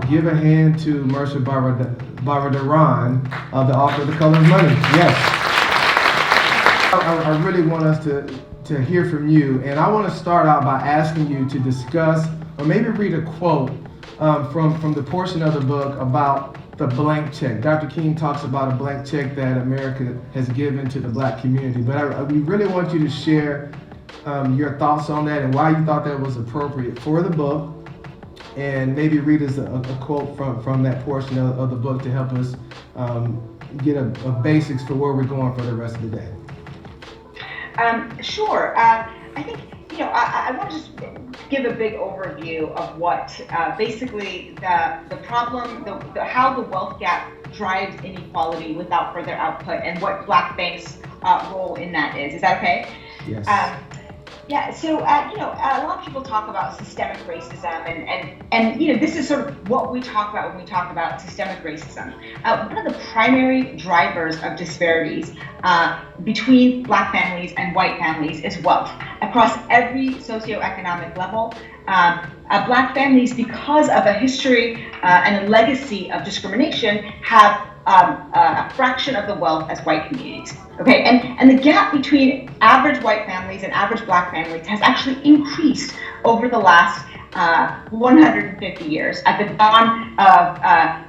give a hand to Mercer Baradaran, the author of The Color of Money. Yes. I really want us to hear from you, and I want to start out by asking you to discuss, or maybe read a quote from the portion of the book about the blank check. Dr. King talks about a blank check that America has given to the Black community, but we really want you to share your thoughts on that and why you thought that was appropriate for the book, and maybe read us a quote from that portion of the book to help us get a basics for where we're going for the rest of the day. Sure. I think, I want to just give a big overview of what basically the problem, how the wealth gap drives inequality without further output, and what Black banks' role in that is. Is that okay? Yes. Yeah, so, a lot of people talk about systemic racism, and this is sort of what we talk about when we talk about systemic racism. One of the primary drivers of disparities between Black families and white families is wealth. Across every socioeconomic level, Black families, because of a history and a legacy of discrimination, have a fraction of the wealth as white communities. Okay, and the gap between average white families and average Black families has actually increased over the last 150 years. At the dawn of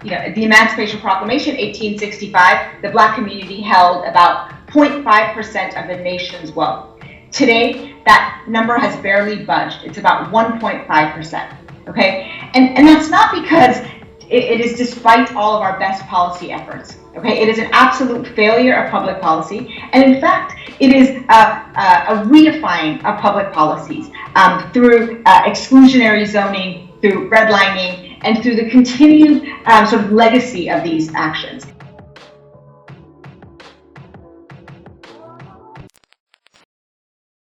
the Emancipation Proclamation, 1865, the Black community held about 0.5% of the nation's wealth. Today, that number has barely budged. It's about 1.5%. Okay, and that's not because it is despite all of our best policy efforts. Okay, it is an absolute failure of public policy, and in fact, it is a redefining of public policies through exclusionary zoning, through redlining, and through the continued sort of legacy of these actions.